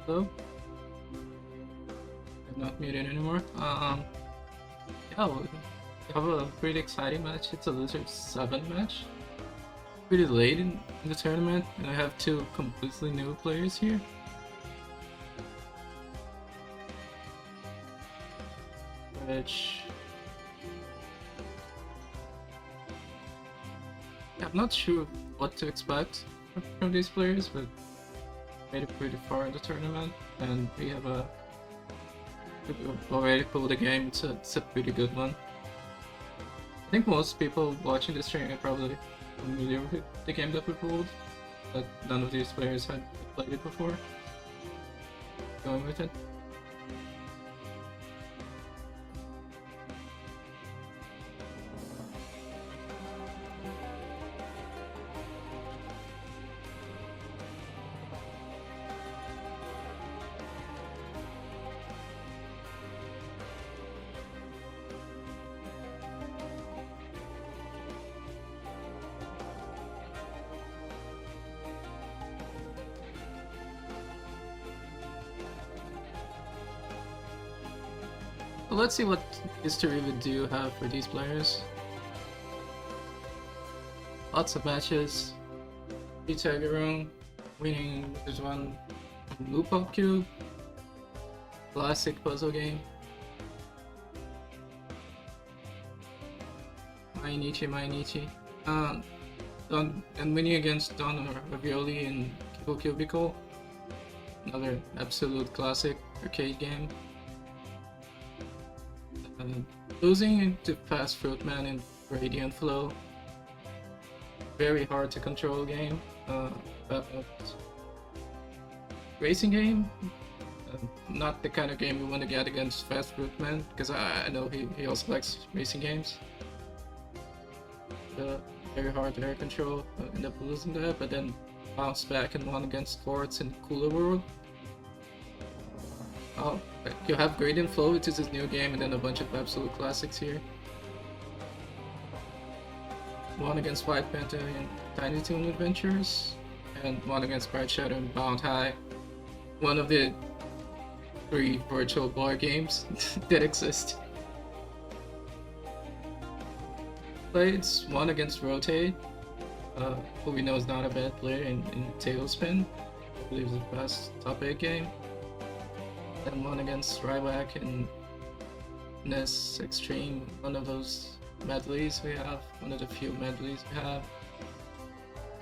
Hello? I'm not muted anymore. Yeah, we have a pretty exciting match. It's a Lizard 7 match. Pretty late in the tournament, and I have two completely new players here. Which... I'm not sure what to expect from these players, but made it pretty far in the tournament, and we have we've already pulled a game. It's a pretty good one. I think most people watching this stream are probably familiar with the game that we pulled, but none of these players had played it before. Going with it. Well, let's see what history we do have for these players. Lots of matches. BloodfireTaggerung, winning this one Loop Up Cube. Classic puzzle game. Mainichi. And winning against Don Ravioli in Cubicle. Another absolute classic arcade game. Losing to Fast Fruitman in Radiant Flow. Very hard to control game. Racing game. Not the kind of game you want to get against Fast Fruitman, because I know he also likes racing games. Very hard to air control. End up losing that, but then bounce back and won against Quartz in Cooler World. Oh, you have Gradient Flow, which is his new game, and then a bunch of absolute classics here. One against White Panther in Tiny Toon Adventures, and one against Bright Shadow in Bound High. One of the 3 virtual boy games that exist. Klades, one against Rotate, who we know is not a bad player in Tailspin. I believe it's the best top 8 game. And one against Ryback in NES Extreme, one of those medleys we have, one of the few medleys we have.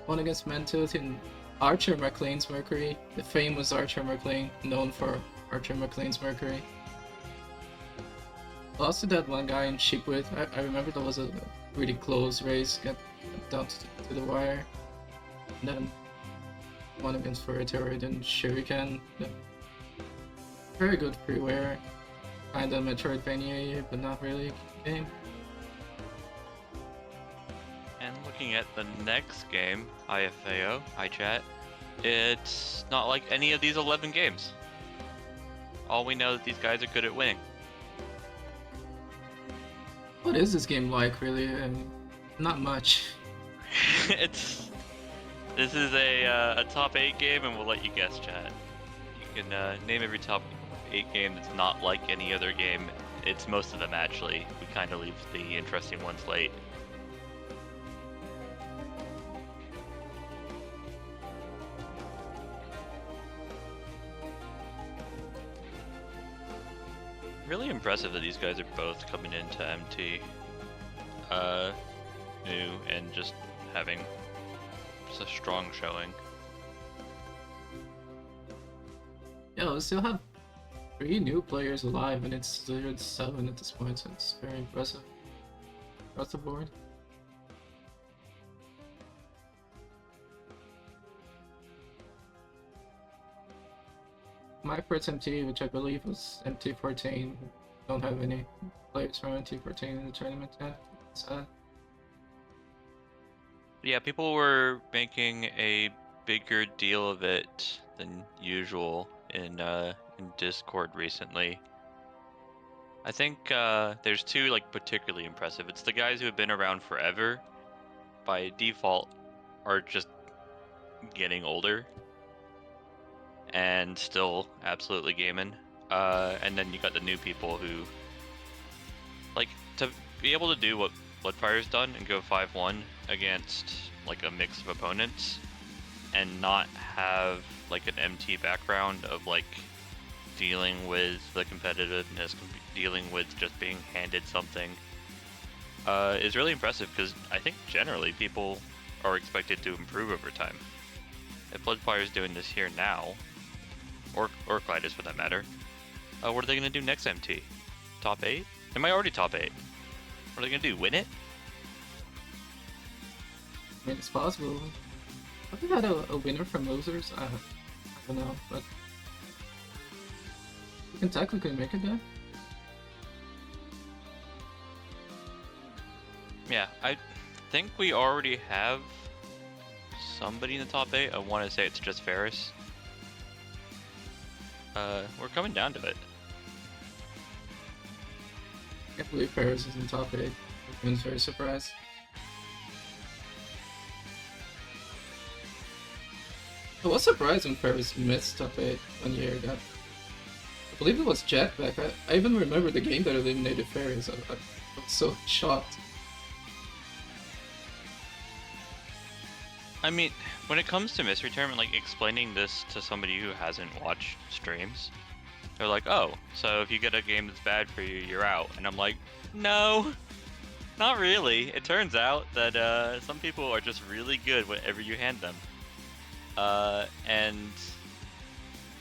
One against Mentooth in Archer McLean's Mercury, the famous Archer McLean, known for Archer McLean's Mercury. Lost to that one guy in Sheepwood. I remember that was a really close race, got down to the wire. And then one against Furitoid and Shuriken. Very good freeware, kinda Metroidvania, but not really game. And looking at the next game, IFAO, hi chat, it's not like any of these 11 games. All we know that these guys are good at winning. What is this game like, really? Not much. This is a top 8 game, and we'll let you guess, chat. You can name every top 8 game that's not like any other game. It's most of them, actually. We kind of leave the interesting ones late. Really impressive that these guys are both coming into MT new and just having such a strong showing. Yeah, we still have 3 new players alive, and it's 0-7 at this point, so it's very impressive across the board. My first MT, which I believe was MT14, don't have any players from MT14 in the tournament yet. Sad. Yeah, people were making a bigger deal of it than usual in Discord recently. I think there's 2 like particularly impressive. It's the guys who have been around forever, by default, are just getting older. and still absolutely gaming. And then you got the new people who, like, to be able to do what Bloodfire's done and go 5-1 against like a mix of opponents and not have like an MT background of like dealing with the competitiveness, dealing with just being handed something, is really impressive, because I think generally people are expected to improve over time. If Bloodfire's doing this here now, or Klades for that matter, what are they going to do next MT? Top 8? Am I already top 8? What are they going to do, win it? I mean, it's possible. Have we had a winner from losers? I don't know, but we can technically make it there. Yeah, I think we already have somebody in the top 8. I want to say it's just Ferris. We're coming down to it. I can't believe Paris is in top 8. Everyone's very surprised. I was surprised when Paris missed top 8 1 year ago. I believe it was Jetpack. I even remember the game that eliminated Ferris. I was so shocked. I mean, when it comes to mystery tournament, like explaining this to somebody who hasn't watched streams, they're like, "Oh, so if you get a game that's bad for you, you're out." And I'm like, "No, not really." It turns out that some people are just really good whatever you hand them. And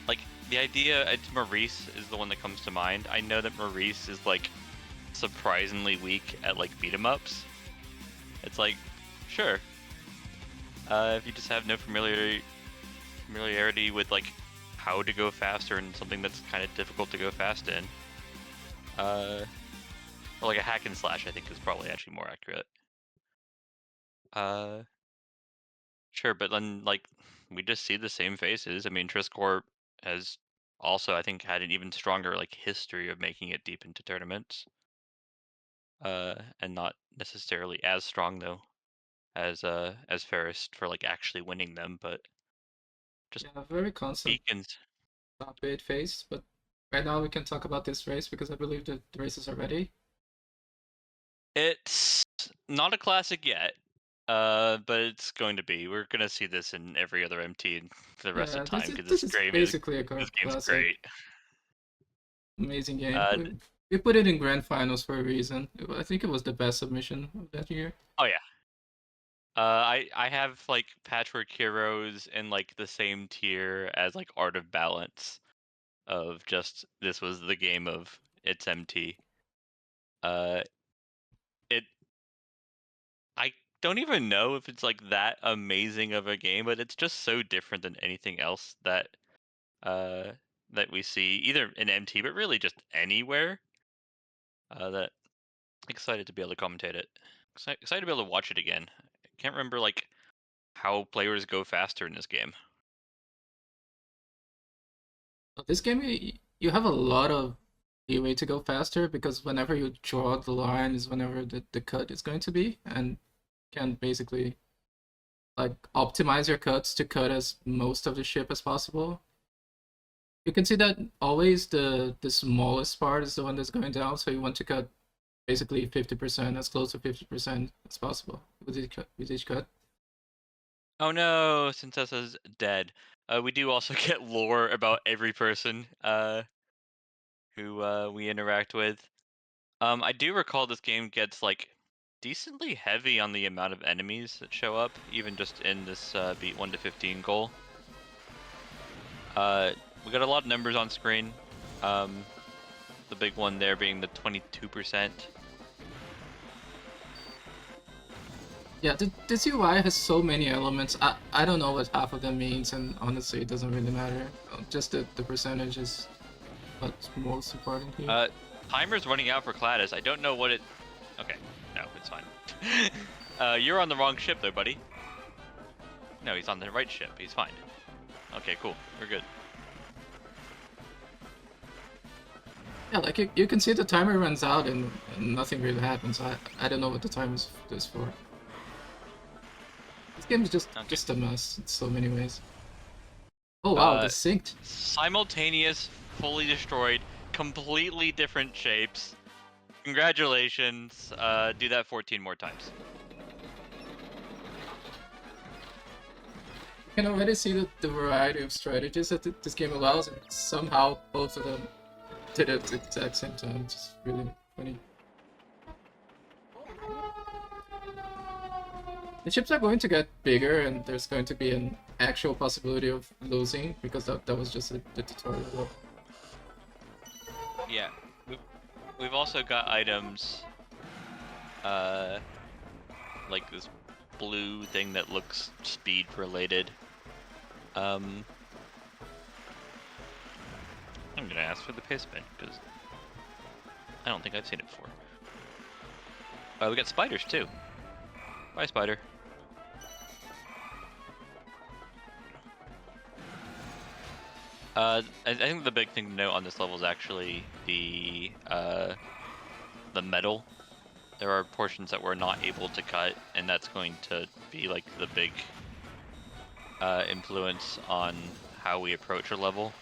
like the idea, Maurice is the one that comes to mind. I know that Maurice is like surprisingly weak at like beat 'em ups. It's like, sure. If you just have no familiarity with like how to go faster in something that's kind of difficult to go fast in, or like a hack and slash, I think is probably actually more accurate. Sure, but then like we just see the same faces. I mean, Triscorp has also, I think, had an even stronger like history of making it deep into tournaments, and not necessarily as strong though as Ferris for like actually winning them, but just Yeah, very constant beacons. top 8 phase, but right now we can talk about this race because I believe the races are ready. It's not a classic yet, but it's going to be. We're gonna see this in every other MT for the rest of Yeah, time, because this is basically a this game's classic. great. Amazing game. Uh, We put it in grand finals for a reason. I think it was the best submission of that year. oh yeah. I have like Patchwork Heroes in like the same tier as like Art of Balance, of just this was the game of its MT. Uh, it I don't even know if it's like that amazing of a game, but it's just so different than anything else uh that we see either in MT, but really just anywhere. That excited to be able to commentate it. Excited to be able to watch it again. I can't remember like how players go faster in this game. This game, you have a lot of leeway to go faster because whenever you draw the line is whenever the cut is going to be, and can basically like optimize your cuts to cut as most of the ship as possible. You can see that always the smallest part is the one that's going down, so you want to cut basically 50%, as close to 50% as possible with each cut. Oh no, Sintessa's dead. We do also get lore about every person who we interact with. I do recall this game gets like decently heavy on the amount of enemies that show up, even just in this beat 1 to 15 goal. We got a lot of numbers on screen. The big one there being the 22%. Yeah, this UI has so many elements. I don't know what half of them means, and honestly, it doesn't really matter. Just the percentage is what's most important here. Timer's running out for Klades. I don't know what it... Okay, no, it's fine. You're on the wrong ship though, buddy. No, he's on the right ship. He's fine. Okay, cool. We're good. Yeah, like you can see the timer runs out and nothing really happens. I don't know what the time is for. This game is just a mess in so many ways. Oh wow, they synced. Simultaneous, fully destroyed, completely different shapes. Congratulations. Do that 14 more times. You can already see the variety of strategies that this game allows, and somehow both of them did it at the exact same time. It's just really funny. The ships are going to get bigger, and there's going to be an actual possibility of losing, because that was just the tutorial. Yeah. We've also got items, like this blue thing that looks speed related. I'm gonna ask for the pace bin, because I don't think I've seen it before. We got spiders too. Bye, spider. I think the big thing to note on this level is actually the metal. There are portions that we're not able to cut, and that's going to be like the big influence on how we approach a level.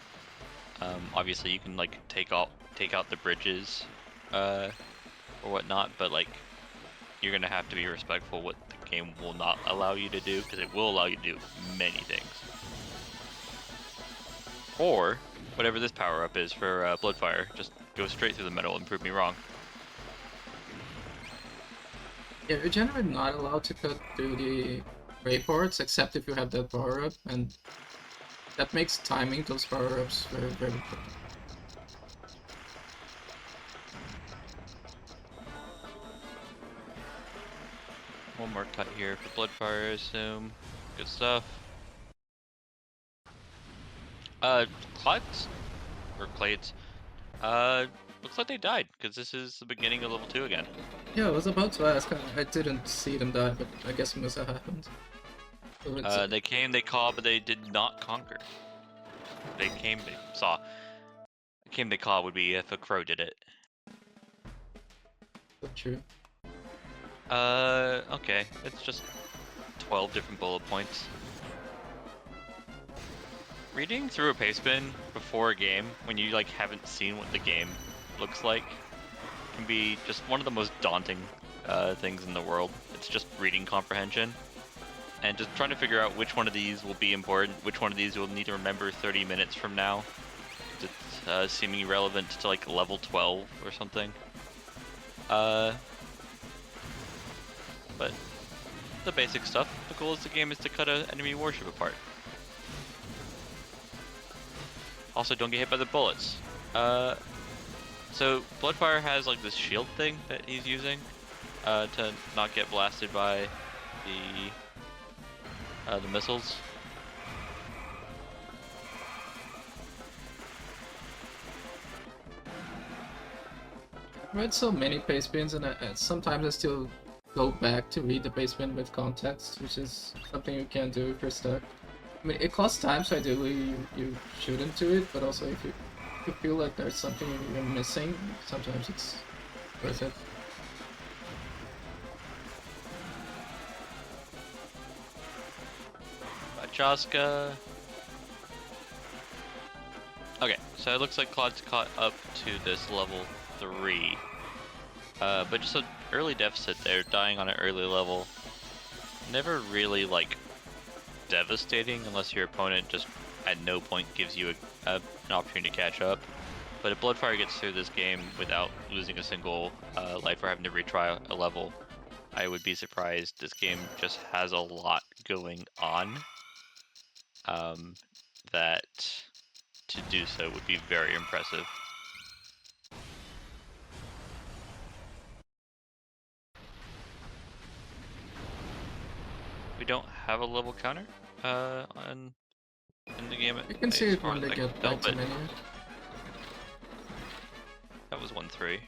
Obviously, you can like take out the bridges or whatnot, but like you're gonna have to be respectful what the game will not allow you to do, because it will allow you to do many things. Or whatever this power up is for Bloodfire, just go straight through the metal and prove me wrong. Yeah, you're generally not allowed to cut through the ray ports, except if you have that power up, and that makes timing those power ups very, very important. One more cut here for Bloodfire, I assume. Good stuff. Klades? Or Klades? Looks like they died, because this is the beginning of level 2 again. Yeah, I was about to ask. I didn't see them die, but I guess it must have happened. So They came, they called, but they did not conquer. They came, they saw. Came, they called would be if a crow did it. that's true. Okay. It's just 12 different bullet points. Reading through a pace bin before a game, when you like haven't seen what the game looks like, can be just one of the most daunting things in the world. It's just reading comprehension. And just trying to figure out which one of these will be important, which one of these you'll need to remember 30 minutes from now. It's seeming relevant to like level 12 or something. But the basic stuff. The goal of the game is to cut an enemy warship apart. Also, don't get hit by the bullets. So Bloodfire has like this shield thing that he's using to not get blasted by the missiles. I've read so many pace bins, and sometimes I still go back to read the pace bin with context, which is something you can't do if you're stuck. I mean, it costs time, so ideally you shouldn't do it, but also if you feel like there's something you're missing, sometimes it's worth it. Chaska. Okay, so it looks like Claude's caught up to this level 3. But just an early deficit there, dying on an early level. Never really, like, devastating unless your opponent just at no point gives you an opportunity to catch up. But if Bloodfire gets through this game without losing a single life or having to retry a level, I would be surprised. This game just has a lot going on. That to do so would be very impressive. We don't have a level counter in the game. You can see it when they get back to menu. That was 1-3.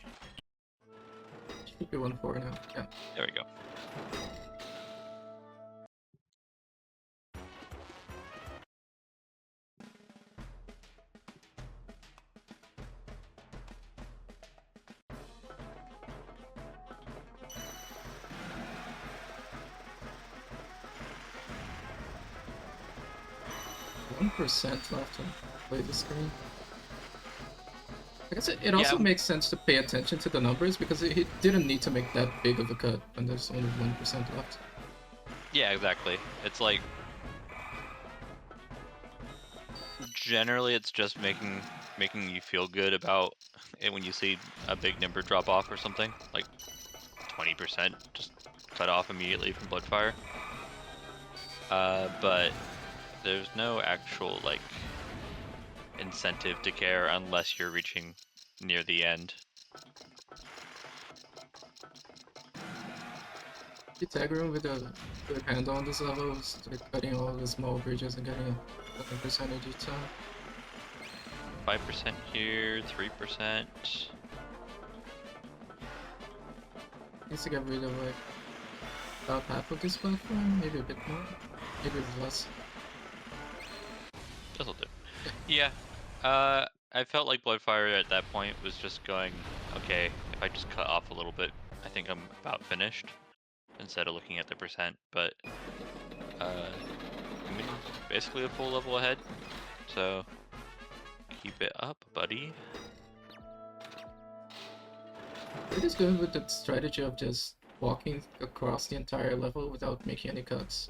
Should be 1-4 now. Yeah. There we go. 1% left to play the screen. I guess it Yeah, also makes sense to pay attention to the numbers because he didn't need to make that big of a cut when there's only 1% left. yeah, exactly. It's like generally it's just making you feel good about it when you see a big number drop off or something, like 20% just cut off immediately from Bloodfire. But there's no actual like incentive to care unless you're reaching near the end. Taggerung with a handle on this level is like cutting all the small bridges and getting a percentage each time. 5% here, 3%. Needs to get rid of like about half of this platform, maybe a bit more, maybe less. This'll do. Yeah. I felt like Bloodfire at that point was just going, okay, if I just cut off a little bit, I think I'm about finished, instead of looking at the percent. But I mean, basically a full level ahead, so keep it up, buddy. It is good with the strategy of just walking across the entire level without making any cuts.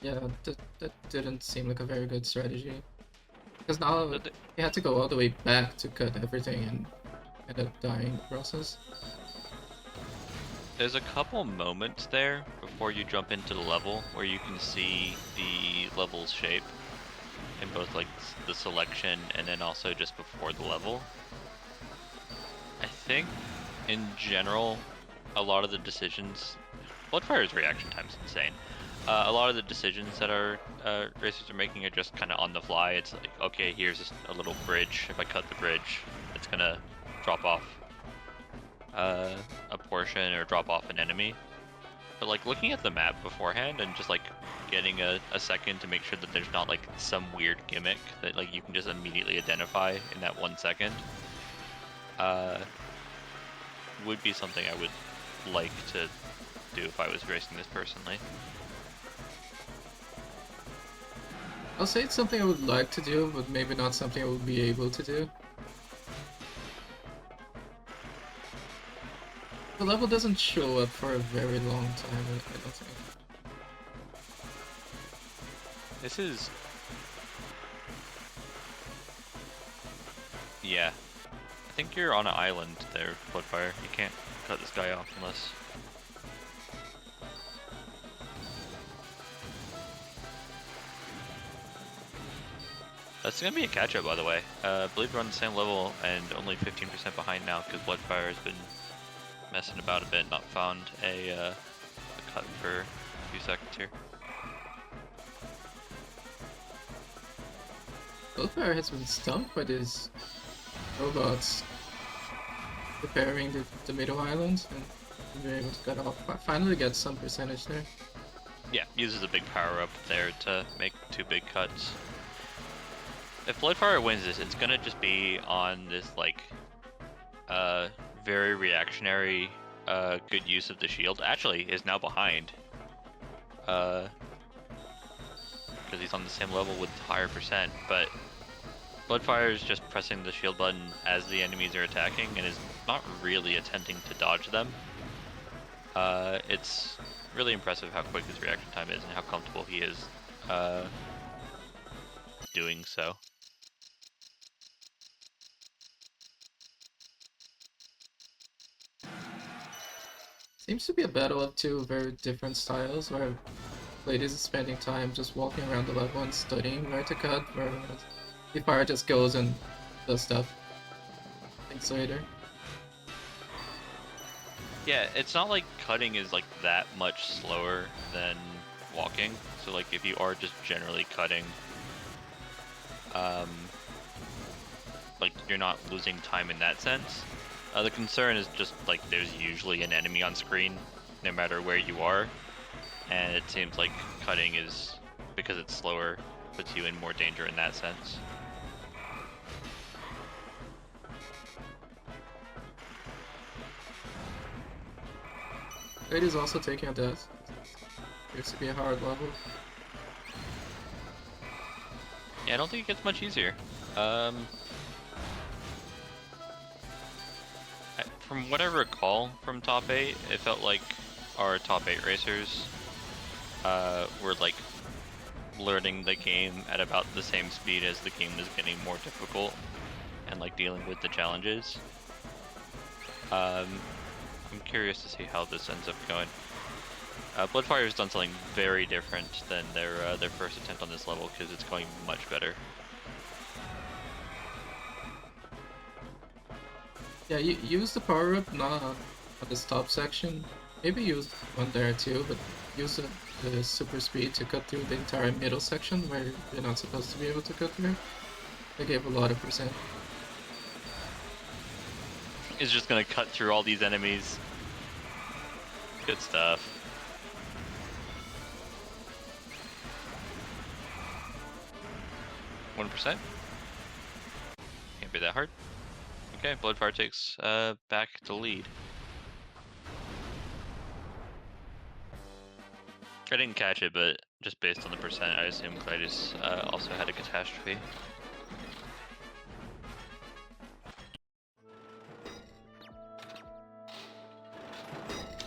Yeah, that didn't seem like a very good strategy. Because now he had to go all the way back to cut everything and end up dying in the process. There's a couple moments there before you jump into the level where you can see the level's shape in both like the selection and then also just before the level. I think in general, a lot of the decisions, Bloodfire's reaction time's insane. A lot of the decisions that our racers are making are just kind of on the fly. It's like, okay, here's a little bridge. If I cut the bridge, it's gonna drop off a portion or drop off an enemy. But like looking at the map beforehand and just like getting a second to make sure that there's not like some weird gimmick that like you can just immediately identify in that 1 second, would be something I would like to do if I was racing this personally. I'll say it's something I would like to do, but maybe not something I would be able to do. The level doesn't show up for a very long time, I don't think. This is... yeah. I think you're on an island there, Bloodfire. You can't cut this guy off unless... That's gonna be a catch-up, by the way. I believe we're on the same level and only 15% behind now because Bloodfire has been messing about a bit, not found a cut for a few seconds here. Bloodfire has been stumped by these robots preparing the middle islands and being able to cut off. Finally get some percentage there. Yeah, uses a big power-up there to make 2 big cuts. If Bloodfire wins this, it's gonna just be on this like very reactionary good use of the shield. Actually, is now behind because he's on the same level with higher percent. But Bloodfire is just pressing the shield button as the enemies are attacking and is not really attempting to dodge them. It's really impressive how quick his reaction time is and how comfortable he is doing so. Seems to be a battle of two very different styles, where Klades is spending time just walking around the level and studying where to cut, whereas BloodFire just goes and does stuff. Thanks later. Yeah, it's not like cutting is like that much slower than walking. So like if you are just generally cutting, like you're not losing time in that sense. The concern is just like there's usually an enemy on screen no matter where you are, and it seems like cutting is, because it's slower, puts you in more danger in that sense. Klades is also taking a death. Appears to be a hard level. Yeah, I don't think it gets much easier. From what I recall from top 8, it felt like our top 8 racers were like learning the game at about the same speed as the game was getting more difficult and like dealing with the challenges. I'm curious to see how this ends up going. Bloodfire has done something very different than their first attempt on this level because it's going much better. Yeah, you use the power up not at this top section. Maybe use one there too, but use the super speed to cut through the entire middle section where you're not supposed to be able to cut through. They gave a lot of percent. It's just gonna cut through all these enemies. Good stuff. %. Can't be that hard. Okay, Bloodfire takes back the lead. I didn't catch it, but just based on the percent, I assume Klades also had a catastrophe.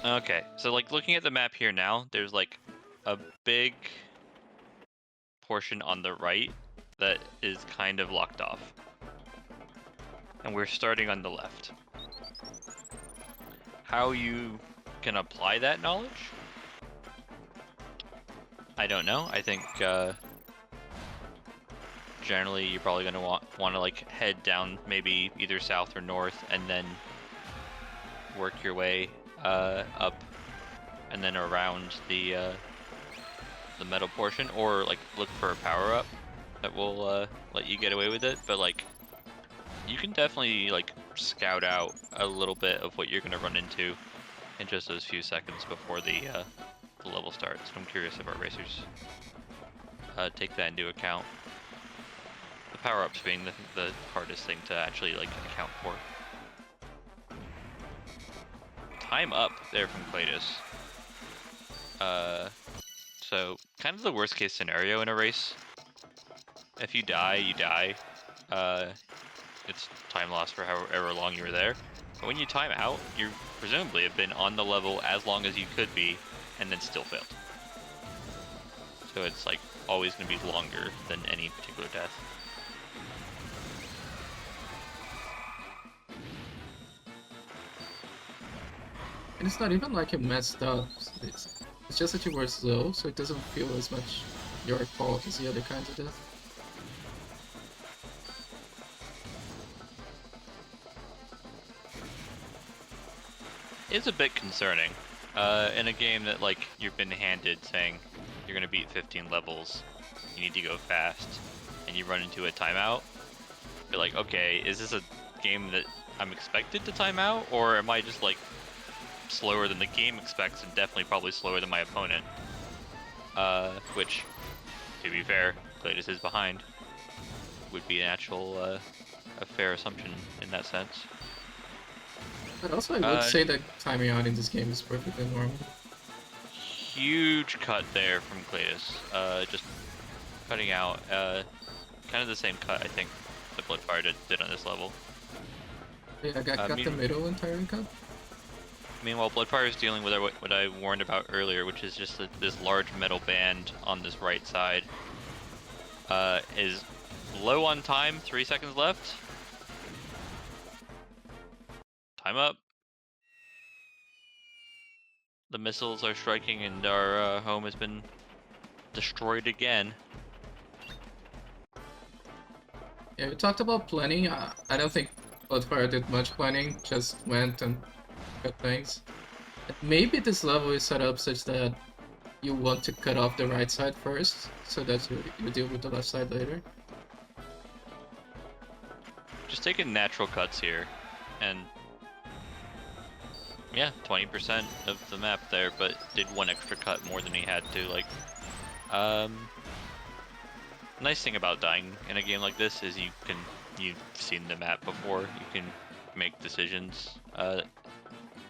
Okay, so like looking at the map here now, there's like a big portion on the right that is kind of locked off. And we're starting on the left. How you can apply that knowledge? I don't know. I think generally you're probably going to want to like head down maybe either south or north and then work your way up and then around the metal portion, or like look for a power up that will let you get away with it. But like you can definitely like scout out a little bit of what you're going to run into in just those few seconds before the level starts. I'm curious if our racers take that into account. The power-ups being the hardest thing to actually like account for. Time up there from Klades. So kind of the worst case scenario in a race. If you die, you die. It's time loss for however long you were there. But when you time out, you presumably have been on the level as long as you could be, and then still failed. So it's like always going to be longer than any particular death. And it's not even like you messed up. It's just that you were slow, so it doesn't feel as much your fault as the other kinds of death. It's a bit concerning. In a game that like you've been handed saying you're going to beat 15 levels, you need to go fast, and you run into a timeout, you're like, okay, is this a game that I'm expected to time out, or am I just like slower than the game expects and definitely probably slower than my opponent? Which, to be fair, Klades is behind. Would be an actual, a fair assumption in that sense. But also I would say that timing out in this game is perfectly normal. Huge cut there from Klades. Just cutting out, kind of the same cut I think that Bloodfire did on this level. Yeah, I got the middle entirely cut. Meanwhile, Bloodfire is dealing with what I warned about earlier, which is just this large metal band on this right side. Is low on time, 3 seconds left. Time up. The missiles are striking and our home has been destroyed again. Yeah, we talked about planning. I don't think Bloodfire did much planning, just went and cut things. And maybe this level is set up such that you want to cut off the right side first, so that you deal with the left side later. Just taking natural cuts here, and yeah, 20% of the map there, but did one extra cut more than he had to. Like, nice thing about dying in a game like this is you've seen the map before. You can make decisions,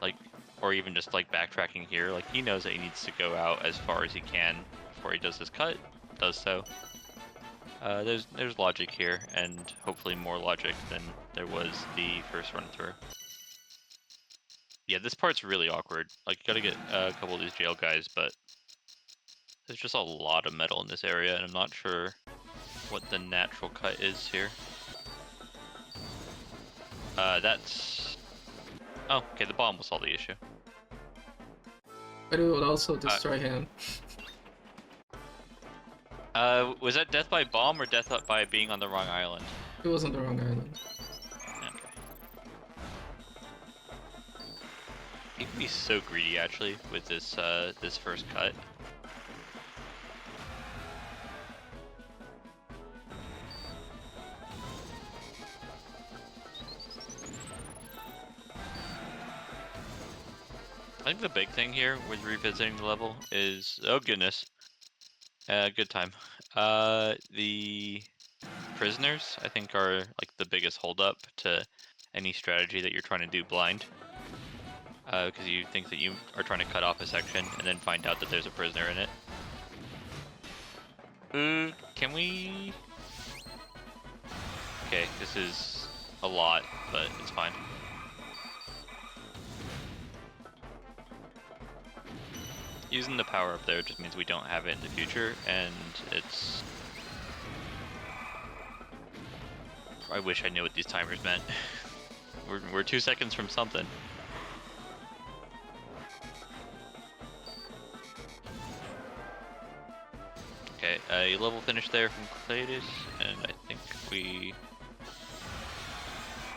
like, or even just like backtracking here. Like, he knows that he needs to go out as far as he can before he does his cut. Does so. There's logic here, and hopefully more logic than there was the first run through. Yeah, this part's really awkward. Like, you gotta get a couple of these jail guys, but there's just a lot of metal in this area, and I'm not sure what the natural cut is here. That's... Oh, okay, the bomb will solve the issue. But it would also destroy him. Was that death by bomb or death by being on the wrong island? It was on the wrong island. Okay. He can be so greedy, actually, with this this first cut. I think the big thing here with revisiting the level is, oh goodness, good time. The prisoners, I think, are like the biggest holdup to any strategy that you're trying to do blind. Because you think that you are trying to cut off a section and then find out that there's a prisoner in it. Can we? Okay, this is a lot, but it's fine. Using the power up there just means we don't have it in the future, and it's... I wish I knew what these timers meant. We're 2 seconds from something. Okay, a level finish there from Klades, and I think we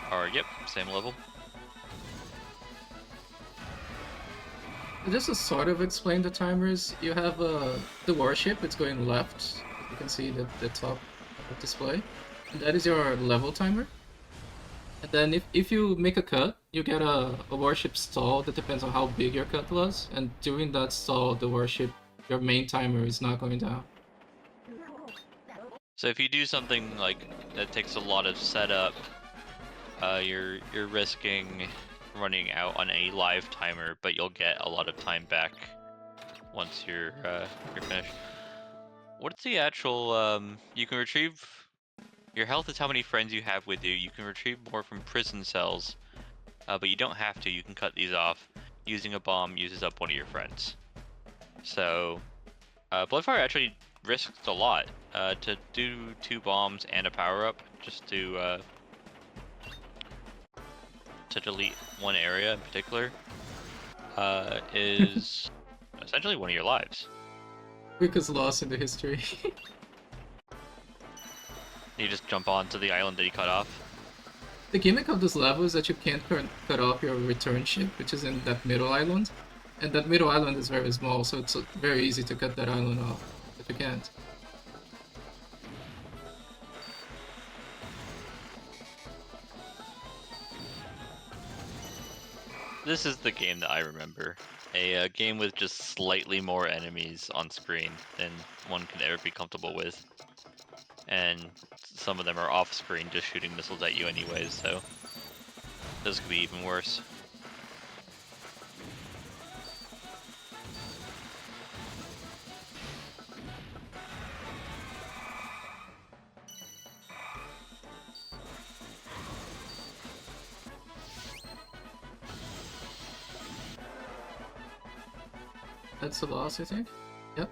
are, yep, same level. Just to sort of explain the timers, you have the warship, it's going left. You can see the top of display. And that is your level timer. And then if you make a cut, you get a warship stall that depends on how big your cut was. And during that stall, the warship, your main timer is not going down. So if you do something like that takes a lot of setup, you're risking running out on a live timer, but you'll get a lot of time back once you're finished. What's the actual you can retrieve your health is how many friends you have with you. You can retrieve more from prison cells, but you don't have to. You can cut these off. Using a bomb uses up one of your friends. So Bloodfire actually risked a lot to do 2 bombs and a power up just to delete one area in particular is essentially one of your lives. Quickest loss in the history. You just jump onto the island that you cut off. The gimmick of this level is that you can't cut off your return ship, which is in that middle island. And that middle island is very small, so it's very easy to cut that island off, if you can't. This is the game that I remember. A game with just slightly more enemies on screen than one can ever be comfortable with. And some of them are off screen just shooting missiles at you anyways, so those could be even worse. That's a loss, I think. Yep.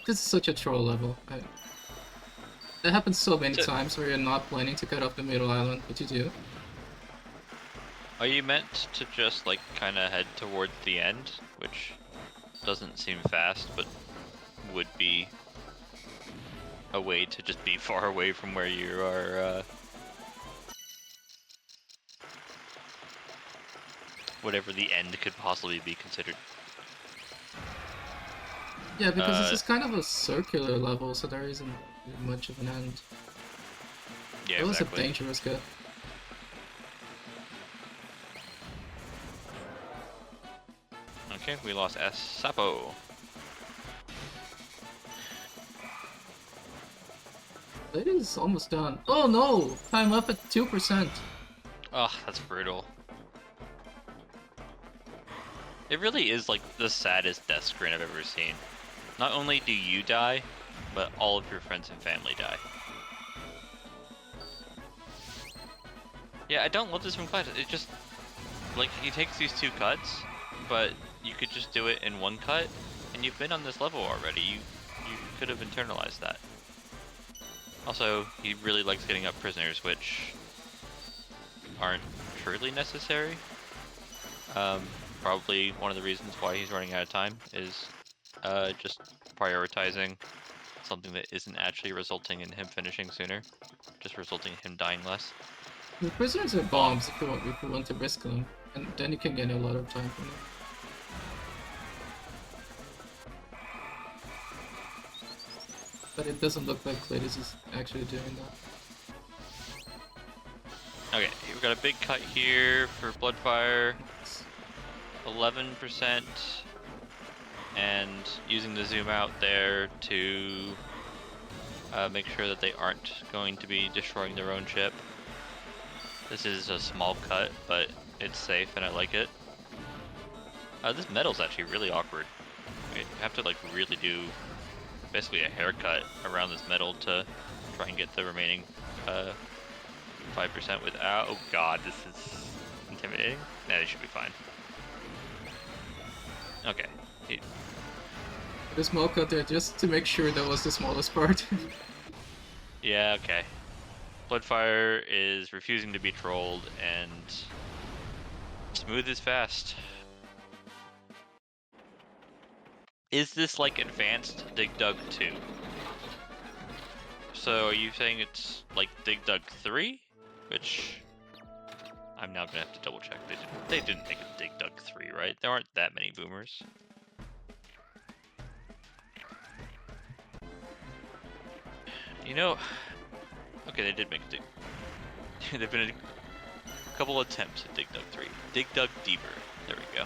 This is such a troll level. That happens so many times where you're not planning to cut off the middle island, but you do. Are you meant to just like kind of head toward the end, which doesn't seem fast, but would be a way to just be far away from where you are, whatever the end could possibly be considered. Yeah, because this is kind of a circular level, so there isn't much of an end. Yeah, That was exactly. a dangerous cut. Okay, we lost S. Sapo. It is almost done. Oh no! Time up at 2%. Ugh, that's brutal. It really is like the saddest death screen I've ever seen. Not only do you die, but all of your friends and family die. Yeah, I don't love this from Klades. It just, like, he takes these 2 cuts, but you could just do it in 1 cut, and you've been on this level already. You could have internalized that. Also, he really likes getting up prisoners, which aren't truly necessary. Probably one of the reasons why he's running out of time is just prioritizing something that isn't actually resulting in him finishing sooner, just resulting in him dying less. The prisoners are bombs if you want to risk them, and then you can get a lot of time from them. But it doesn't look like Klades is actually doing that. Okay, we've got a big cut here for Bloodfire. 11%, and using the zoom out there to make sure that they aren't going to be destroying their own ship. This is a small cut, but it's safe and I like it. This metal's actually really awkward. You have to like really do basically a haircut around this metal to try and get the remaining 5% without. Oh god, this is intimidating. Nah, they should be fine. Okay. The small cut there just to make sure that was the smallest part. Yeah, okay. Bloodfire is refusing to be trolled, and smooth is fast. Is this like advanced Dig Dug 2? So are you saying it's like Dig Dug 3? Which I'm now gonna have to double check. They didn't make a Dig Dug 3, right? There aren't that many boomers. You know, okay, they did make a Dig. There've been a couple attempts at Dig Dug 3. Dig Dug Deeper. There we go.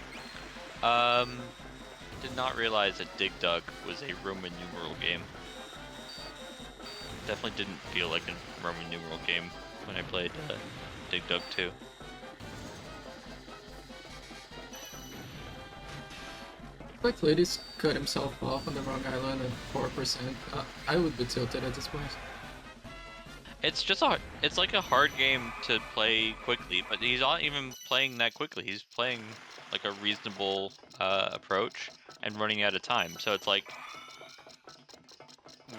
Did not realize that Dig Dug was a Roman numeral game. Definitely didn't feel like a Roman numeral game when I played Dig Dug 2. Like Klades cut himself off on the wrong island at 4%. I would be tilted at this point. It's just it's like a hard game to play quickly, but he's not even playing that quickly. He's playing like a reasonable approach and running out of time. So it's like,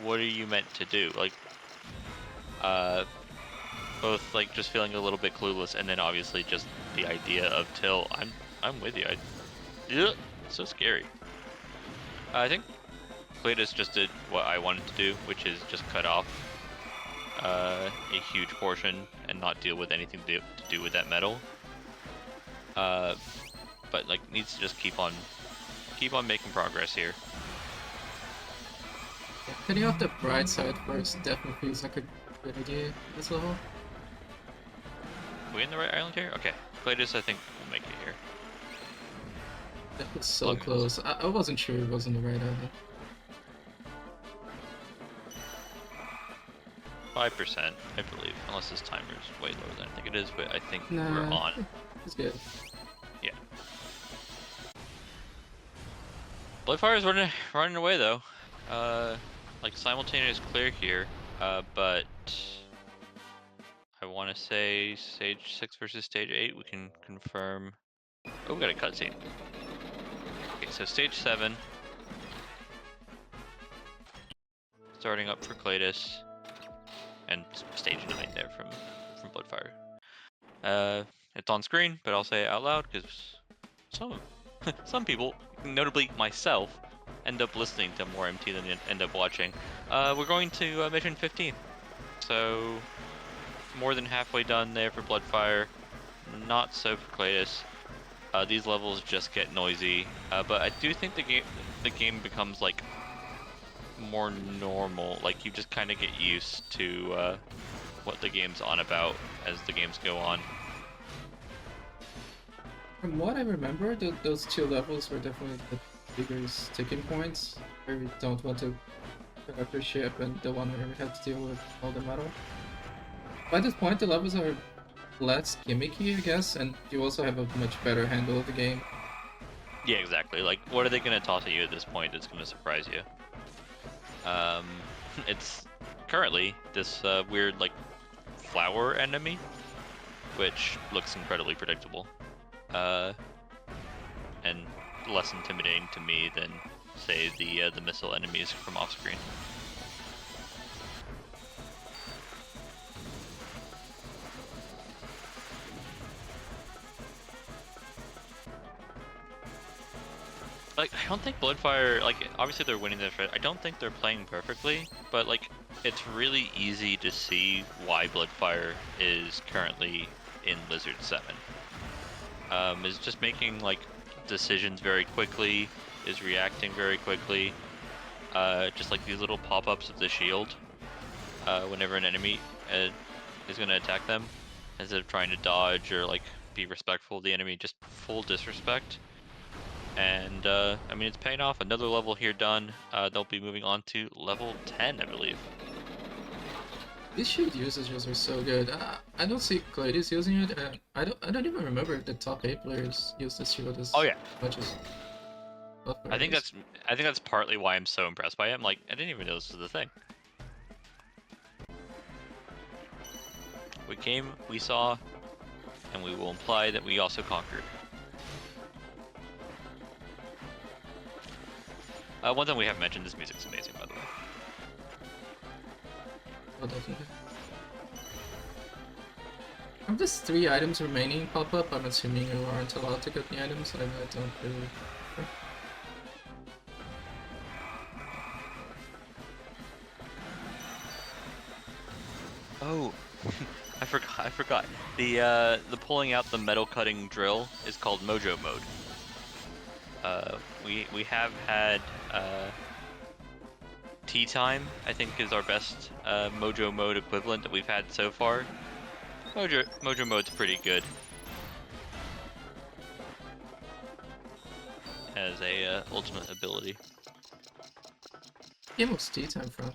what are you meant to do? Like, both like just feeling a little bit clueless, and then obviously just the idea of till. I'm with you. Ugh, so scary. I think Klades just did what I wanted to do, which is just cut off a huge portion and not deal with anything to do with that metal. But like needs to just keep on making progress here. Yeah, cutting off the bright side first definitely feels like a good idea at this level. Are we in the right island here? Okay, Klades I think will make it here. That was so close. I wasn't sure it was on the right island. 5%, I believe, unless this timer is way lower than I think it is, but I think we're on. It's good. Yeah. Bloodfire is running away though. Like simultaneous clear here, but I want to say stage 6 versus stage 8. We can confirm. Oh, we got a cutscene. Okay, so stage 7 starting up for Klades, and stage 9 there from Bloodfire. It's on screen, but I'll say it out loud because some people, notably myself, end up listening to more MT than end up watching. We're going to mission 15, so more than halfway done there for Bloodfire. Not so for Klades. These levels just get noisy, but I do think the game becomes like more normal. Like you just kind of get used to what the game's on about as the games go on. From what I remember, those 2 levels were definitely the bigger sticking points, where we don't want to pick up your ship, and the one where we have to deal with all the metal. By this point, the levels are less gimmicky, I guess, and you also have a much better handle of the game. Yeah, exactly. Like, what are they going to toss at you at this point that's going to surprise you? it's currently this weird like flower enemy, which looks incredibly predictable, and less intimidating to me than say the missile enemies from off screen. Like, I don't think Bloodfire, like, obviously they're winning this, right? I don't think they're playing perfectly, but, like, it's really easy to see why Bloodfire is currently in Lizard 7. Is just making, like, decisions very quickly, is reacting very quickly. Just like these little pop-ups of the shield, whenever an enemy is going to attack them, instead of trying to dodge or, like, be respectful of the enemy, just full disrespect. And I mean, it's paying off. Another level here done. They'll be moving on to level 10, I believe. These shield usages are so good. I don't see Klades using it, and I don't even remember if the top 8 players use this shield as much as I think that's partly why I'm so impressed by it. I'm like, I didn't even know this was a thing. We came, we saw, and we will imply that we also conquered. One thing we haven't mentioned, this music's amazing, by the way. Oh, definitely. Have these 3 items remaining pop up? I'm assuming you aren't allowed to get the items. I don't really. Oh, I forgot. The pulling out the metal cutting drill is called Mojo mode. We have had Tea Time, I think, is our best Mojo mode equivalent that we've had so far. Mojo mode's pretty good as a ultimate ability. Game was Tea Time from.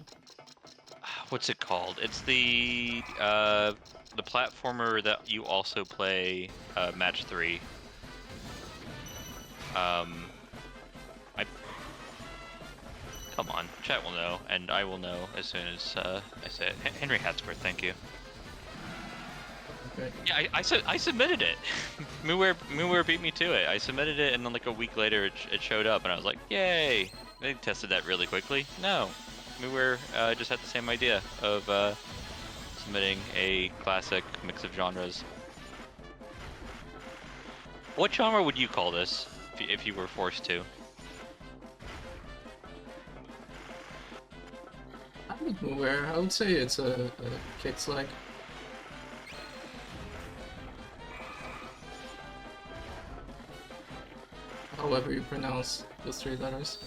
What's it called? It's the platformer that you also play match 3. Come on, chat will know, and I will know as soon as I say it. Henry Hatsworth, thank you. Okay. Yeah, I submitted it. Moonware beat me to it. I submitted it, and then like a week later, it showed up, and I was like, yay! They tested that really quickly. No, Moonware just had the same idea of submitting a classic mix of genres. What genre would you call this if you were forced to? I would Moonware. I would say it's a kick-like. However you pronounce those 3 letters.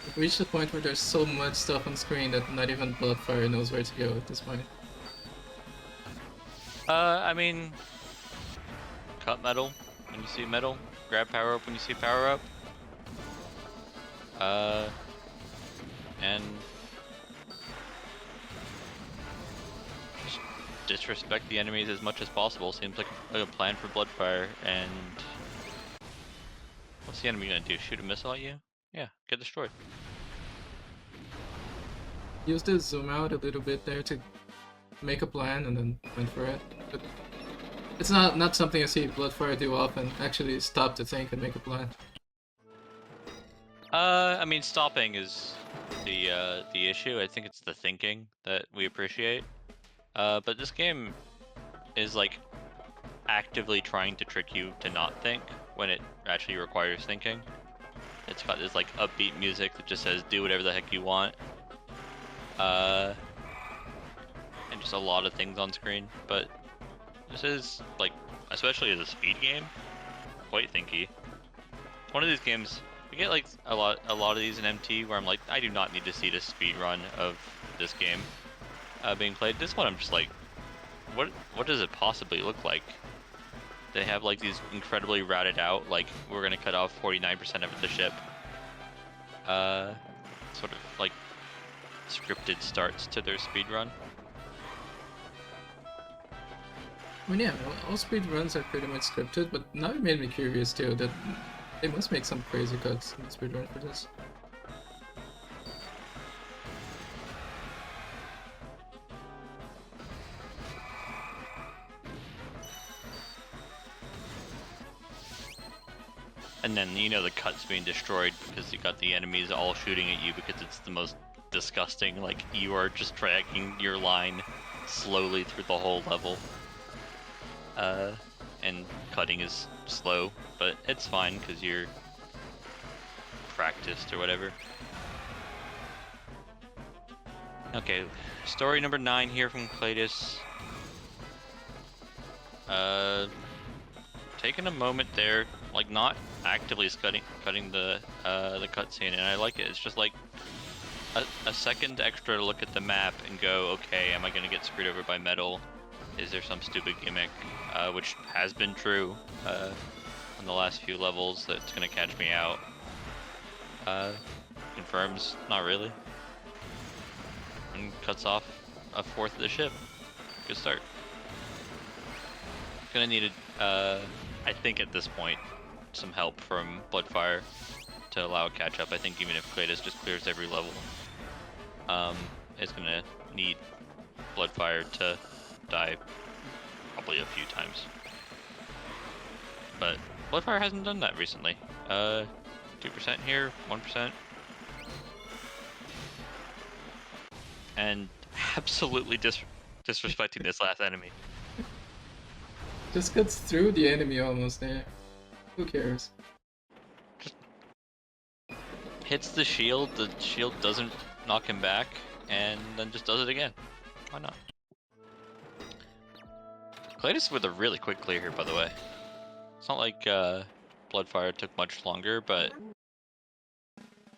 We've reached the point where there's so much stuff on screen that not even Bloodfire knows where to go at this point. I mean, cut metal when you see metal, grab power up when you see power up, and just disrespect the enemies as much as possible. Seems like a plan for Bloodfire. And what's the enemy gonna do? Shoot a missile at you? Yeah, get destroyed. Use the zoom out a little bit there to make a plan and then went for it. But it's not something I see Bloodfire do often. Actually stop to think and make a plan. I mean, stopping is the issue. I think it's the thinking that we appreciate. But this game is like actively trying to trick you to not think when it actually requires thinking. It's got this like upbeat music that just says do whatever the heck you want. And just a lot of things on screen, but this is like, especially as a speed game, quite thinky. One of these games, we get like a lot of these in MT where I'm like, I do not need to see the speed run of this game being played. This one I'm just like, what does it possibly look like? They have like these incredibly routed out, like we're gonna cut off 49% of the ship, sort of like scripted starts to their speedrun. I mean, yeah, all speed runs are pretty much scripted, but now it made me curious too that they must make some crazy cuts in the speed run for this. And then, you know, the cut's being destroyed because you got the enemies all shooting at you because it's the most disgusting. Like, you are just dragging your line slowly through the whole level. And cutting is slow, but it's fine because you're practiced or whatever. Okay, story number 9 here from Klades. Taking a moment there, like not actively cutting the cutscene, and I like it. It's just like a second extra to look at the map and go, okay, am I gonna get screwed over by metal? Is there some stupid gimmick, which has been true on the last few levels, that's gonna catch me out? Confirms, not really. And cuts off a fourth of the ship. Good start. Gonna need I think at this point, some help from Bloodfire to allow a catch up. I think even if Klades just clears every level, it's gonna need Bloodfire to die probably a few times. But Bloodfire hasn't done that recently. 2% here, 1%. And absolutely disrespecting this last enemy. Just cuts through the enemy almost there. Who cares? Just hits the shield doesn't knock him back, and then just does it again. Why not? Klades with a really quick clear here, by the way. It's not like Bloodfire took much longer, but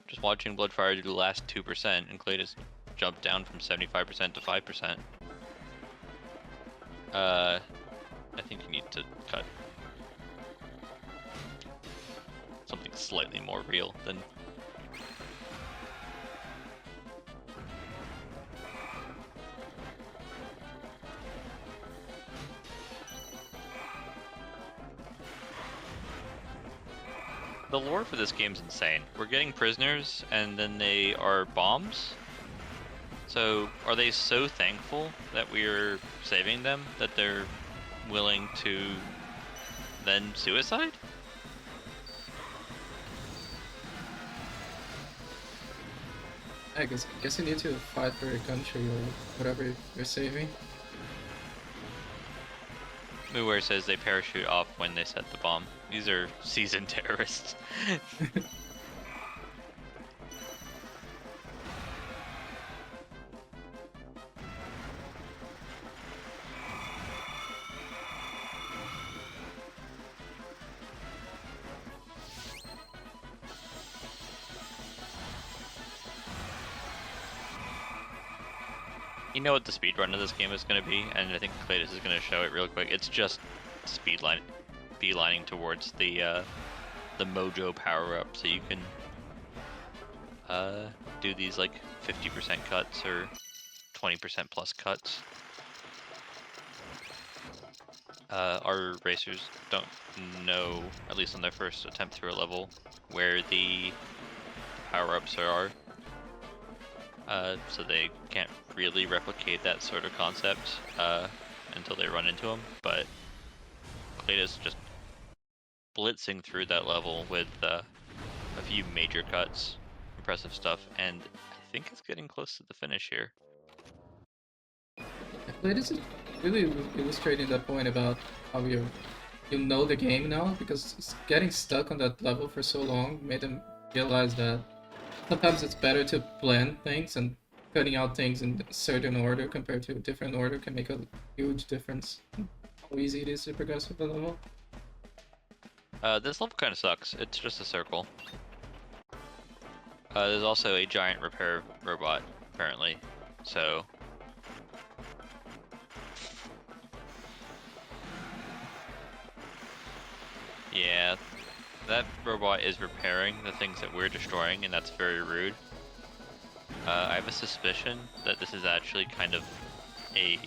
just watching Bloodfire do the last 2%, and Klades jumped down from 75% to 5%. I think you need to cut something slightly more real than... The lore for this game's insane. We're getting prisoners, and then they are bombs. So, are they so thankful that we're saving them that they're willing to then suicide? I guess you need to fight for your country or whatever you're saving. Muware says they parachute off when they set the bomb. These are seasoned terrorists. You know what the speedrun of this game is going to be, and I think Klades is going to show it real quick. It's just beelining towards the Mojo power-up, so you can do these like 50% cuts or 20% plus cuts. Our racers don't know, at least on their first attempt through a level, where the power-ups are. So they can't really replicate that sort of concept until they run into them, but Klades just blitzing through that level with a few major cuts, impressive stuff, and I think it's getting close to the finish here. Klades is really illustrating that point about how you know the game now, because getting stuck on that level for so long made them realize that sometimes it's better to blend things, and cutting out things in a certain order compared to a different order can make a huge difference in how easy it is to progress with the level. This level kind of sucks. It's just a circle. There's also a giant repair robot, apparently, so... Yeah, that robot is repairing the things that we're destroying, and that's very rude. I have a suspicion that this is actually kind of a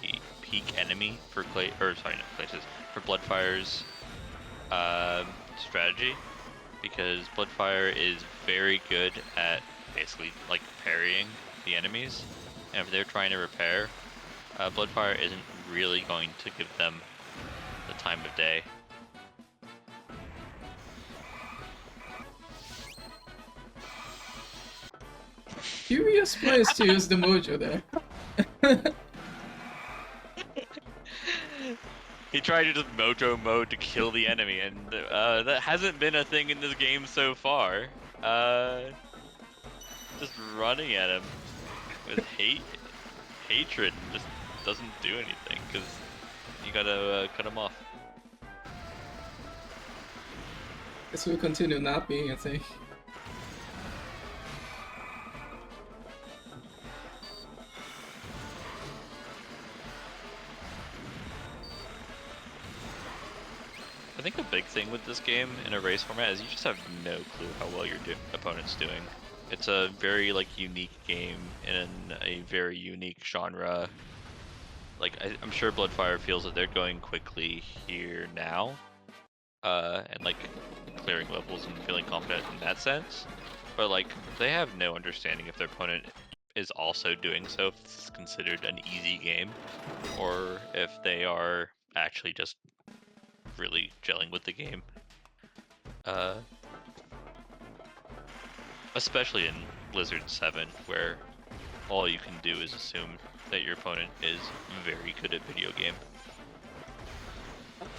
peak enemy for for Bloodfire's strategy, because Bloodfire is very good at basically like parrying the enemies, and if they're trying to repair, Bloodfire isn't really going to give them the time of day. Curious place to use the mojo there. He tried to just mojo mode to kill the enemy, and that hasn't been a thing in this game so far. Just running at him with hatred just doesn't do anything, because you gotta cut him off. Guess we'll continue not being a thing. I think the big thing with this game in a race format is you just have no clue how well your opponent's doing. It's a very like unique game in a very unique genre. Like I'm sure Bloodfire feels that they're going quickly here now, and like clearing levels and feeling confident in that sense. But like they have no understanding if their opponent is also doing so, if it's considered an easy game, or if they are actually just really gelling with the game. Especially in Blizzard 7, where all you can do is assume that your opponent is very good at video game.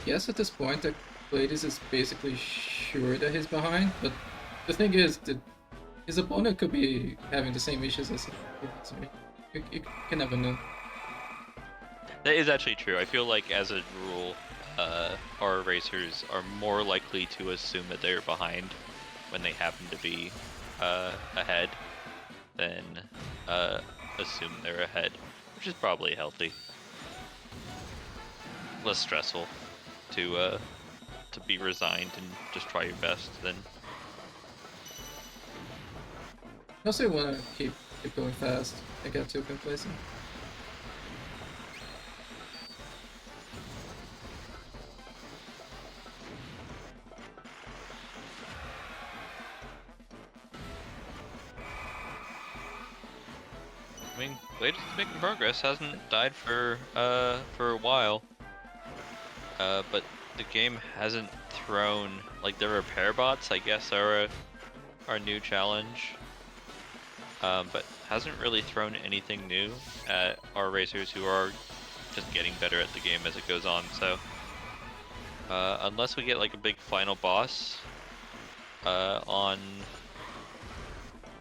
Yes, at this point, that Klades is basically sure that he's behind, but the thing is that his opponent could be having the same issues as him. You can never know. That is actually true. I feel like, as a rule, our racers are more likely to assume that they're behind when they happen to be ahead than assume they're ahead, which is probably healthy. Less stressful to be resigned and just try your best than. I also want to keep going fast. I get too complacent. I mean, Klades is making progress. Hasn't died for a while. But the game hasn't thrown like the repair bots. I guess are our new challenge. But hasn't really thrown anything new at our racers, who are just getting better at the game as it goes on. So unless we get like a big final boss on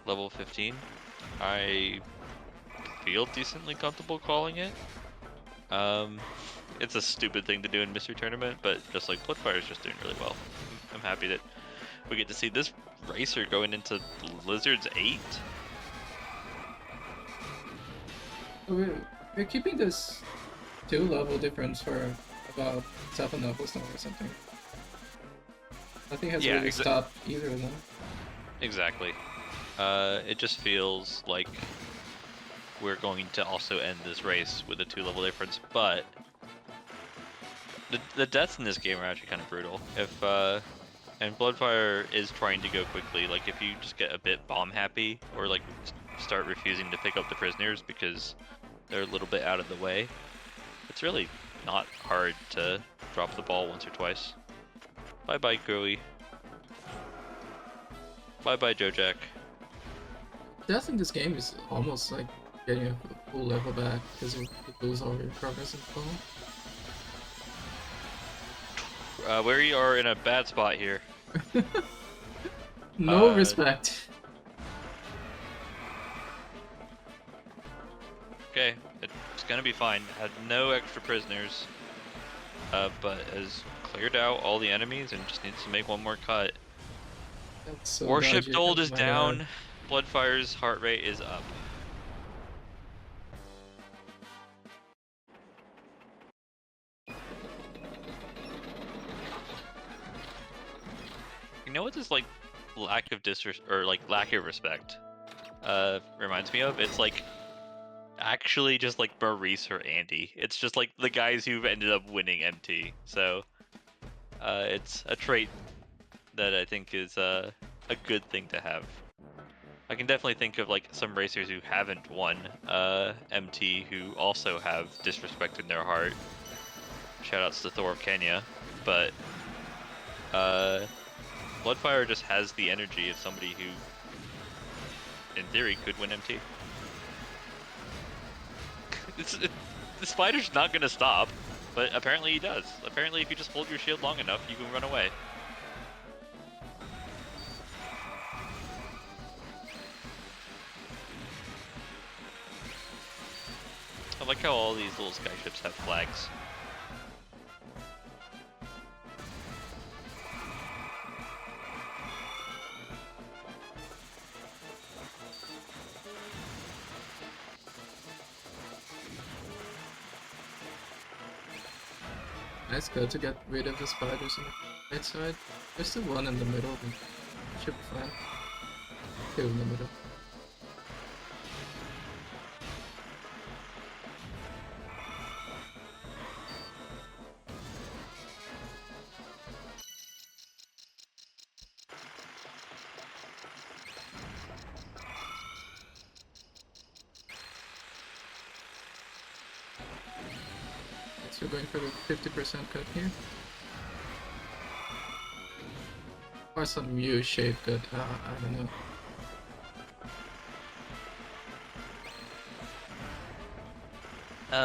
level 15, I feel decently comfortable calling it. It's a stupid thing to do in Mystery Tournament, but just like Bloodfire is just doing really well. I'm happy that we get to see this racer going into Blizzard's 8. We're keeping this 2-level difference for about 7 levels now or something. Nothing has really stopped either of them. Exactly. It just feels like we're going to also end this race with a 2-level difference, but the deaths in this game are actually kind of brutal. If and Bloodfire is trying to go quickly. Like if you just get a bit bomb happy, or like start refusing to pick up the prisoners because they're a little bit out of the way, it's really not hard to drop the ball once or twice. Bye bye Growy. Bye bye Jojack. Death in this game is almost like getting a full level back because you lose all your progress in the ball. We are in a bad spot here. No respect. Okay, it's gonna be fine. Had no extra prisoners, but has cleared out all the enemies and just needs to make one more cut. So Warship dodgy. Dold is Oh down. God. Bloodfire's heart rate is up. You know what this like lack of lack of respect reminds me of. It's like actually just like Maurice or Andy. It's just like the guys who've ended up winning MT. So it's a trait that I think is a good thing to have. I can definitely think of like some racers who haven't won MT who also have disrespect in their heart. Shoutouts to Thor of Kenya, but Bloodfire just has the energy of somebody who, in theory, could win MT. The spider's not gonna stop, but apparently he does. Apparently, if you just hold your shield long enough, you can run away. I like how all these little skyships have flags. Nice go to get rid of the spiders on the right side. There's still one in the middle, but should be fine. Two in the middle. So we're going for the 50% cut here. Or some U-shaped cut, I don't know.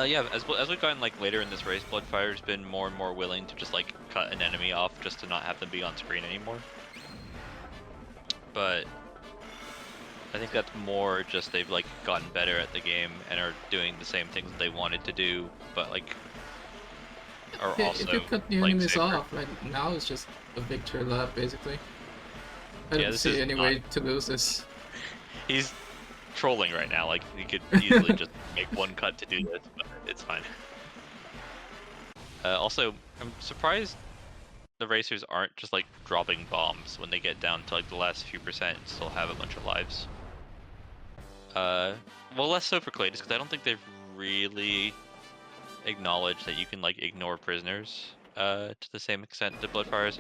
Yeah, as we've gotten like later in this race, Bloodfire's been more and more willing to just like cut an enemy off just to not have them be on screen anymore. But I think that's more just they've like gotten better at the game and are doing the same things that they wanted to do, but like are Yeah, also if you cut the like enemies safer. off, like now it's just a victory lap basically. I Yeah, don't this see is any not... way to lose this. He's trolling right now. Like he could easily just make one cut to do this, but it's fine. Also, I'm surprised the racers aren't just like dropping bombs when they get down to like the last few percent and still have a bunch of lives. Well, less so for Klades because I don't think they've really acknowledged that you can like ignore prisoners to the same extent that Bloodfire's.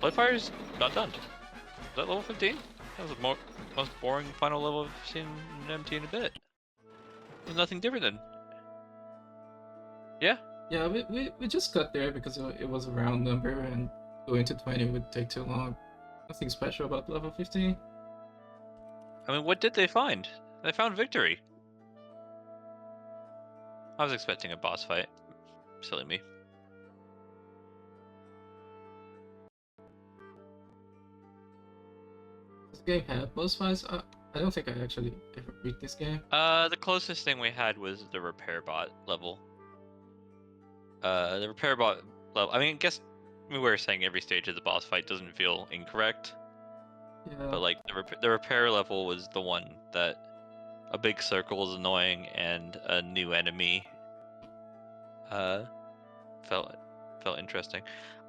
Bloodfire's not done. Is that level 15? That was the most boring final level I've seen in MT in a bit. There's nothing different than. Yeah? Yeah, we just got there because it was a round number and going to 20 would take too long. Nothing special about level 15. I mean, what did they find? They found victory. I was expecting a boss fight. Silly me. This game had boss fights. I don't think I actually ever beat this game. The closest thing we had was the repair bot level. The repair bot level. I mean, I guess we were saying every stage of the boss fight doesn't feel incorrect, Yeah, but like the repair level was the one that a big circle is annoying and a new enemy felt interesting.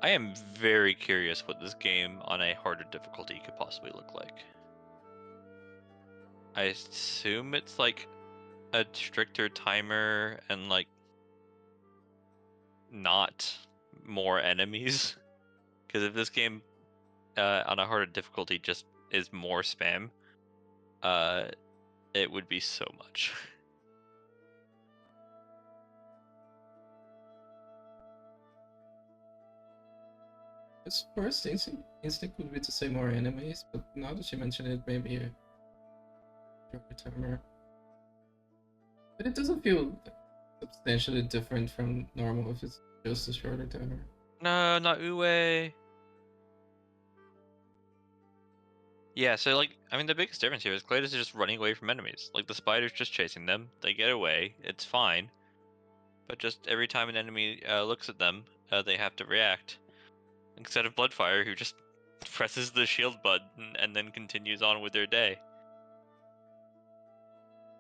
I am very curious what this game on a harder difficulty could possibly look like. I assume it's like a stricter timer and like not more enemies. Because if this game on a harder difficulty just is more spam, it would be so much. its first instinct would be to say more enemies, but now that you mention it, maybe a shorter timer. But it doesn't feel substantially different from normal if it's just a shorter timer. No, not Uwe. Yeah, so like, I mean, the biggest difference here is Klades is just running away from enemies. Like the spider's just chasing them. They get away. It's fine. But just every time an enemy looks at them, they have to react. Instead of Bloodfire, who just presses the shield button and then continues on with their day.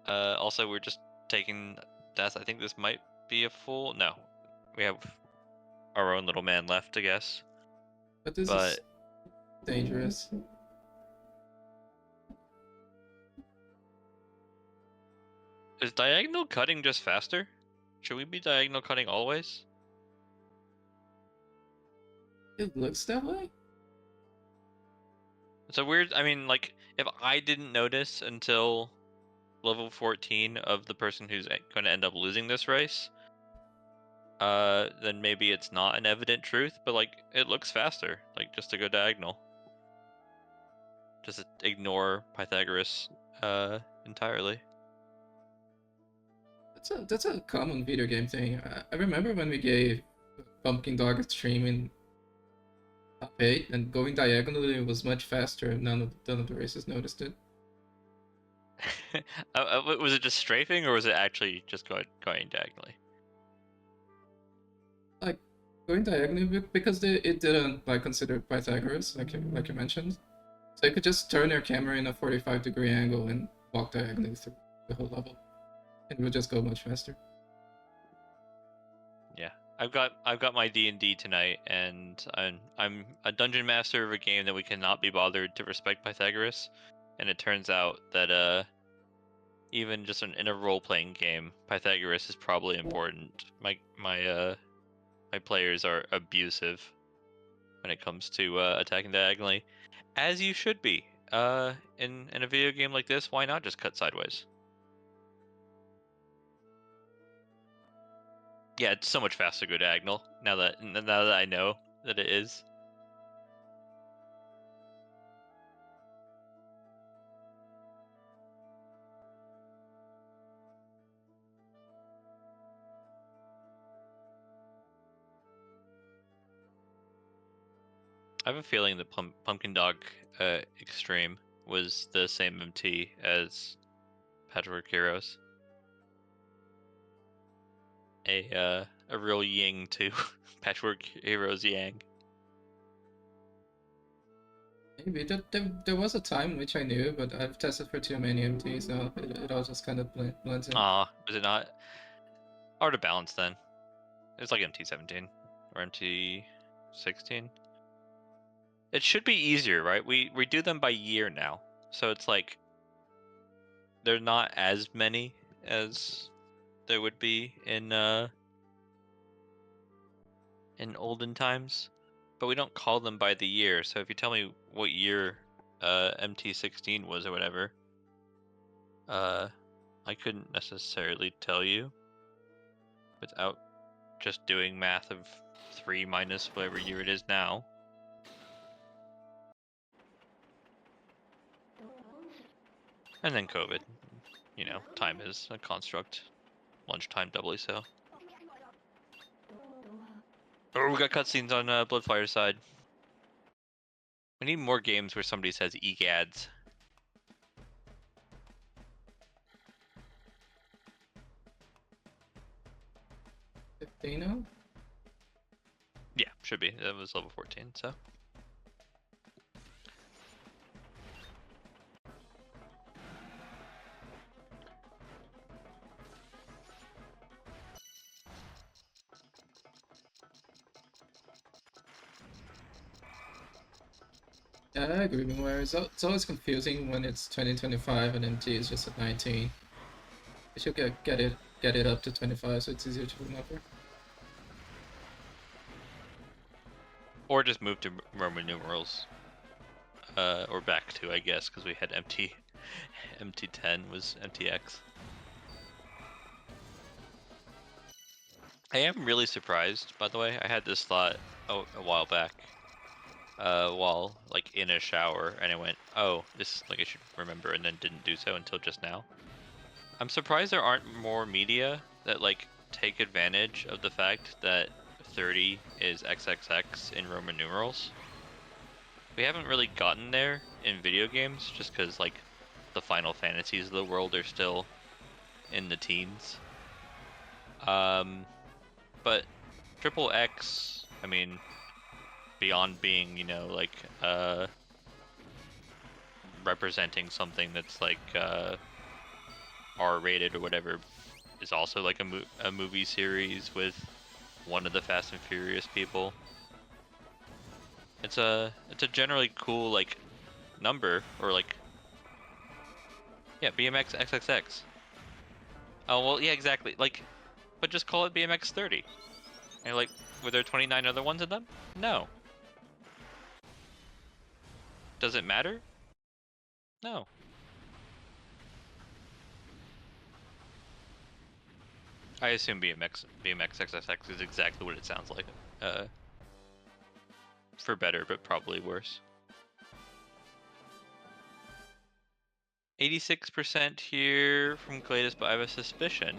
Also, we're just taking death. I think this might be a full. No, we have our own little man left, I guess. But this is But dangerous. Is diagonal cutting just faster? Should we be diagonal cutting always? It looks that way. It's a weird. I mean, like, if I didn't notice until level 14 of the person who's going to end up losing this race, then maybe it's not an evident truth. But like, it looks faster. Like, just to go diagonal. Just ignore Pythagoras entirely. That's a common video game thing. I remember when we gave Pumpkin Dog a stream in top 8, and going diagonally was much faster. None of the races noticed it. Was it just strafing, or was it actually just going diagonally? Like going diagonally because it didn't like consider Pythagoras, like you mentioned. So you could just turn your camera in a 45-degree angle and walk diagonally through the whole level, and it would just go much faster. Yeah, I've got my D&D tonight, and I'm a dungeon master of a game that we cannot be bothered to respect Pythagoras, and it turns out that even just in a role-playing game, Pythagoras is probably important. My players are abusive when it comes to attacking diagonally, as you should be. In a video game like this, why not just cut sideways? Yeah, it's so much faster to go diagonal now that I know that it is. I have a feeling that Pumpkin Dog Extreme was the same MT as Patchwork Heroes. A real yin to Patchwork Heroes Yang. Maybe there was a time which I knew, but I've tested for too many MTs, so it all just kind of blends in. Was it not? Art of Balance then. It was like MT17 or MT16. It should be easier, right? We do them by year now, so it's like they're not as many as there would be in olden times, but we don't call them by the year. So if you tell me what year MT16 was or whatever, I couldn't necessarily tell you without just doing math of 3 minus whatever year it is now. And then COVID. You know, time is a construct. Lunchtime doubly so. Oh, we got cutscenes on Bloodfire side. We need more games where somebody says egads. Now? Yeah, should be. That was level 14, so. Yeah, I agree. Where it's always confusing when it's 2025 and MT is just at 19. We should get it up to 25 so it's easier to remember. Or just move to Roman numerals. Or back to, I guess, because we had MT10 was MTX. I am really surprised, by the way. I had this thought a while back, while like in a shower, and I went, "Oh, this like I should remember," and then didn't do so until just now. I'm surprised there aren't more media that like take advantage of the fact that 30 is XXX in Roman numerals. We haven't really gotten there in video games, just because like the Final Fantasies of the world are still in the teens. But triple X, I mean, beyond being, you know, like representing something that's like R-rated or whatever, is also like a movie series with one of the Fast and Furious people. It's a generally cool like number, or like, yeah, BMX XXX. Oh well, yeah, exactly. Like, but just call it BMX 30. And you're like, were there 29 other ones in them? No. Does it matter? No. I assume BMX XSX is exactly what it sounds like. For better, but probably worse. 86% here from Klades, but I have a suspicion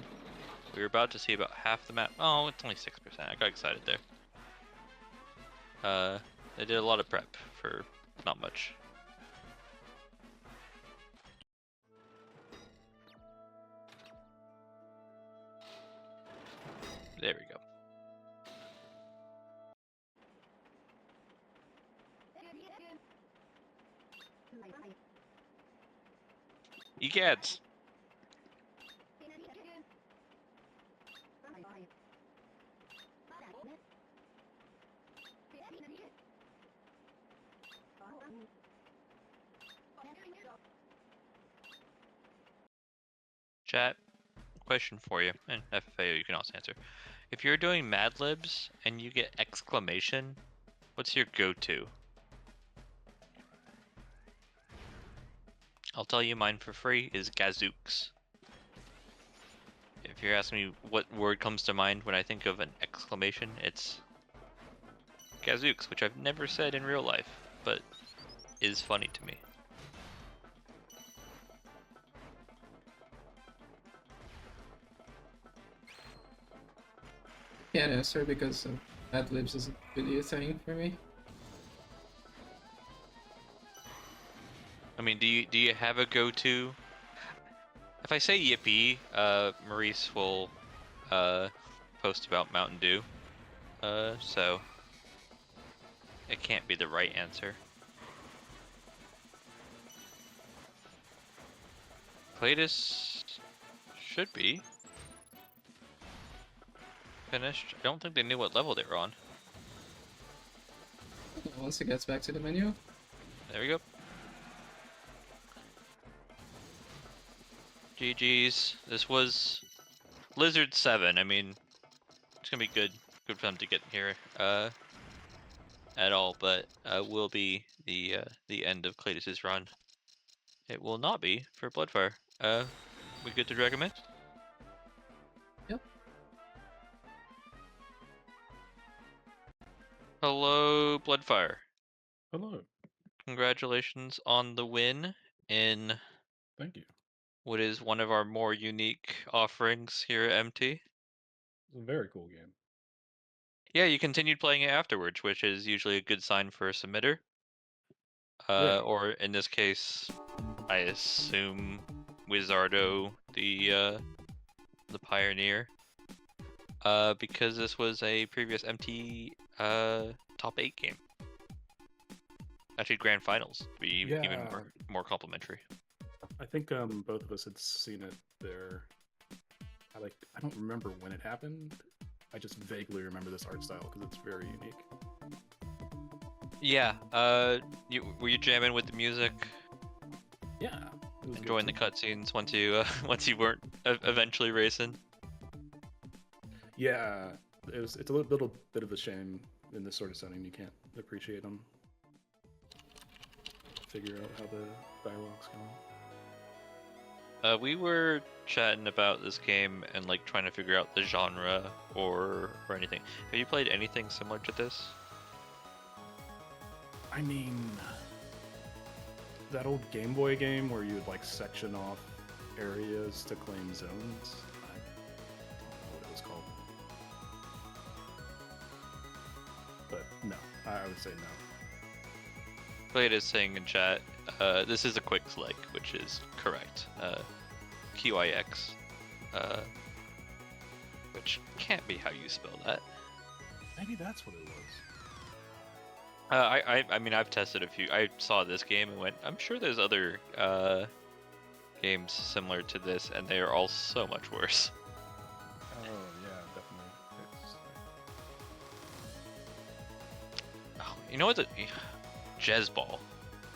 we were about to see about half the map. Oh, it's only 6%. I got excited there. They did a lot of prep for not much. There we go. Egads! Chat, question for you, and FFAO you can also answer. If you're doing Mad Libs and you get exclamation, what's your go-to? I'll tell you mine for free is gazooks. If you're asking me what word comes to mind when I think of an exclamation, it's gazooks, which I've never said in real life, but is funny to me. Can't answer because Mad Libs isn't really a thing for me. I mean, do you have a go-to? If I say yippee, Maurice will post about Mountain Dew. So it can't be the right answer. Klades should be finished. I don't think they knew what level they were on. Once it gets back to the menu. There we go. GG's. This was Lizard 7. I mean, it's gonna be good for them to get here at all, but will be the end of Klades' run. It will not be for Bloodfire. We good to drag him in? Yep. Hello, Bloodfire. Hello. Congratulations on the win in Thank you. what is one of our more unique offerings here at MT. It's a very cool game. Yeah, you continued playing it afterwards, which is usually a good sign for a submitter. Yeah. Or in this case, I assume Wizardo, the pioneer. Because this was a previous MT top 8 game. Actually, grand finals to be even more complimentary. I think both of us had seen it there. I don't remember when it happened. I just vaguely remember this art style because it's very unique. Yeah. Were you jamming with the music? Yeah. It was Enjoying the cutscenes once you weren't eventually racing. Yeah. It's a little bit of a shame in this sort of setting you can't appreciate them. Figure out how the dialogue's going. We were chatting about this game and like trying to figure out the genre or anything. Have you played anything similar to this? I mean, that old Game Boy game where you would like section off areas to claim zones. I don't know what it was called. But no, I would say no. Klades is saying in chat, this is a quick select, which is correct. QIX, which can't be how you spell that. Maybe that's what it was. I mean, I've tested a few. I saw this game and went, I'm sure there's other games similar to this, and they are all so much worse. Oh yeah, definitely. Oh, you know what? Jezball,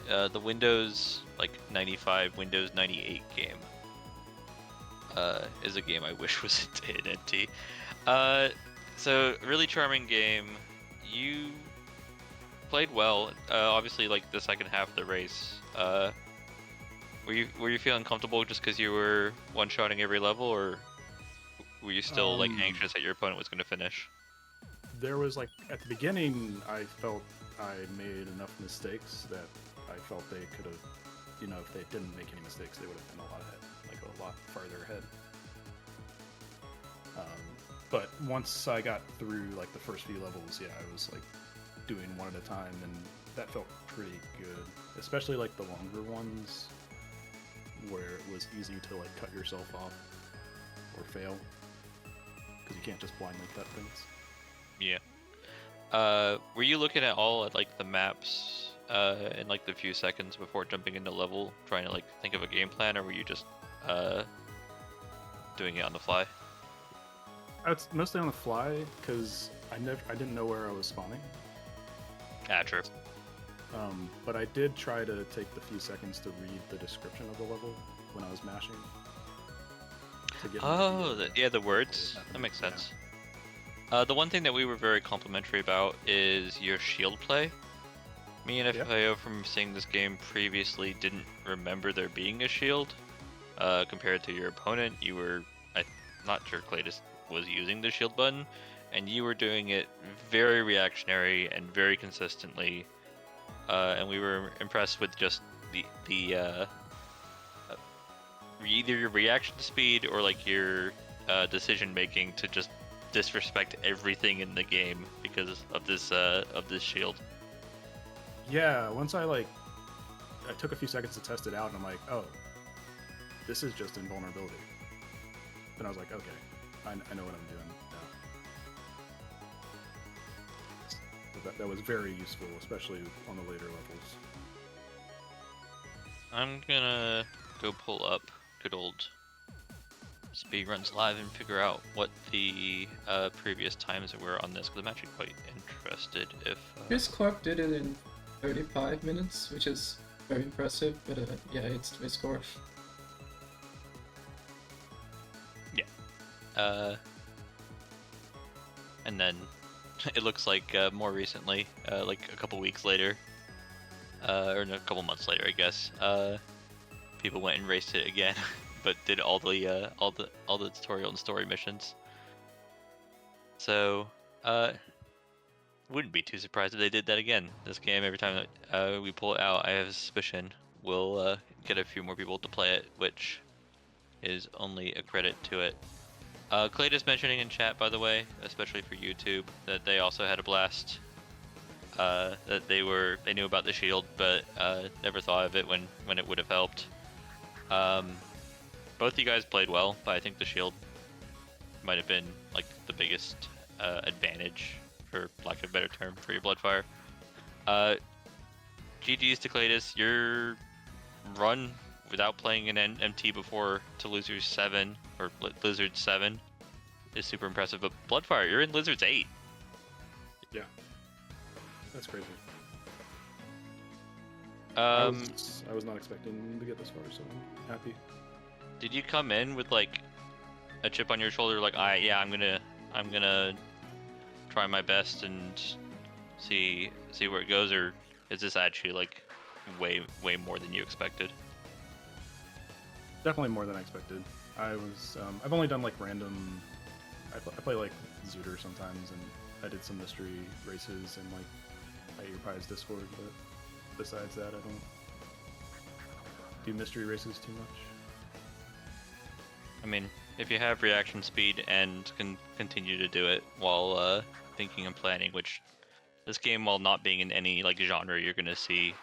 the Windows like 95, Windows 98 game. is a game I wish was in NT. So really charming game. You played well. Obviously, like the second half of the race. Were you feeling comfortable just because you were one-shotting every level, or were you still like anxious that your opponent was going to finish? There was like at the beginning, I felt I made enough mistakes that I felt they could have, if they didn't make any mistakes, they would have been a lot ahead, like a lot farther ahead. But once I got through like the first few levels, yeah, I was like doing one at a time, and that felt pretty good. Especially like the longer ones, where it was easy to like cut yourself off or fail, because you can't just blindly cut things. Yeah. Were you looking at all at like the maps in like the few seconds before jumping into level, trying to like think of a game plan, or were you just doing it on the fly? It's mostly on the fly because I didn't know where I was spawning. Ah, true. But I did try to take the few seconds to read the description of the level when I was mashing. To get Yeah, the words. That makes sense. The one thing that we were very complimentary about is your shield play. Me and FAO from seeing this game previously didn't remember there being a shield. Compared to your opponent, I'm not sure Klades was using the shield button, and you were doing it very reactionary and very consistently. And we were impressed with just the either your reaction speed or like your decision making to just disrespect everything in the game because of this shield. Yeah, once I took a few seconds to test it out, and I'm like, oh, this is just invulnerability. Then I was like, okay, I know what I'm doing now. That was very useful, especially on the later levels. I'm gonna go pull up good old Speedruns Live and figure out what the previous times were on this, because I'm actually quite interested if... Chris Clark did it in 35 minutes, which is very impressive, but yeah, it's my score. Yeah. And then it looks like more recently, like a couple weeks later, or a couple months later, I guess, people went and raced it again, but did all the tutorial and story missions. So, wouldn't be too surprised if they did that again. This game, every time that we pull it out, I have a suspicion we'll get a few more people to play it, which is only a credit to it. Klades mentioning in chat, by the way, especially for YouTube, that they also had a blast. That they knew about the shield, but never thought of it when it would have helped. Both you guys played well, but I think the shield might have been like the biggest advantage, for lack of a better term, for your Bloodfire. GG's to Klades. Your run without playing an MT before to Lizard 7 or Lizard 7 is super impressive. But Bloodfire, you're in Lizard's 8. Yeah, that's crazy. I was not expecting to get this far, so I'm happy. Did you come in with like a chip on your shoulder, like I'm gonna try my best and see where it goes, or is this actually like way more than you expected? Definitely more than I expected. I've only done like random. I play like Zooter sometimes, and I did some mystery races and like Pie's Discord, but besides that, I don't do mystery races too much. I mean, if you have reaction speed and can continue to do it while thinking and planning, which this game, while not being in any like genre you're gonna see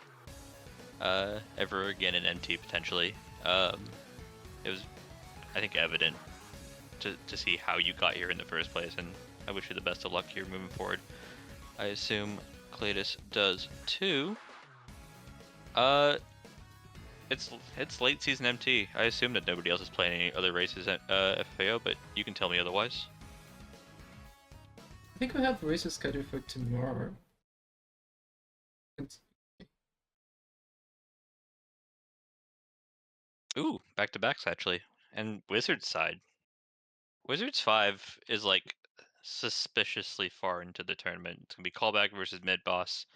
ever again in MT potentially, it was, I think, evident to see how you got here in the first place, and I wish you the best of luck here moving forward. I assume Klades does too. It's late season MT. I assume that nobody else is playing any other races at FAO, but you can tell me otherwise. I think we have races scheduled for tomorrow. Ooh, back-to-backs actually. And Wizards side. Wizards 5 is like suspiciously far into the tournament. It's gonna be Callback versus Mid Boss,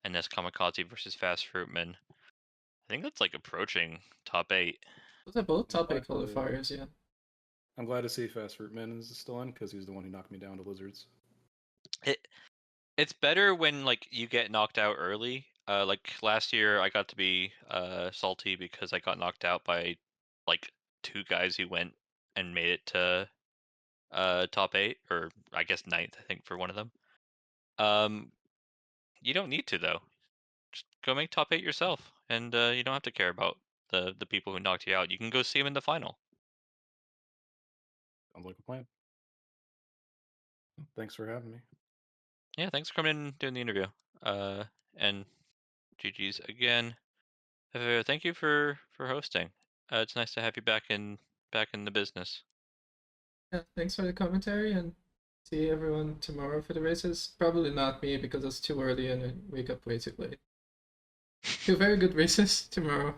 and this Kamikaze versus Fast Fruitman. I think that's like approaching top 8. Those are both I'm top 8 glad to- qualifiers, yeah. I'm glad to see Fast Fruitman is still in because he's the one who knocked me down to Lizards. It's better when like you get knocked out early. Like last year, I got to be salty because I got knocked out by like 2 guys who went and made it to top 8, or I guess 9th, I think, for one of them. You don't need to though. Just go make top 8 yourself, and you don't have to care about the people who knocked you out. You can go see them in the final. Sounds like a plan. Thanks for having me. Yeah, thanks for coming in and doing the interview. And GG's again. Thank you for hosting. It's nice to have you back in the business. Yeah, thanks for the commentary, and see everyone tomorrow for the races. Probably not me because it's too early and I wake up way too late. 2 very good races tomorrow.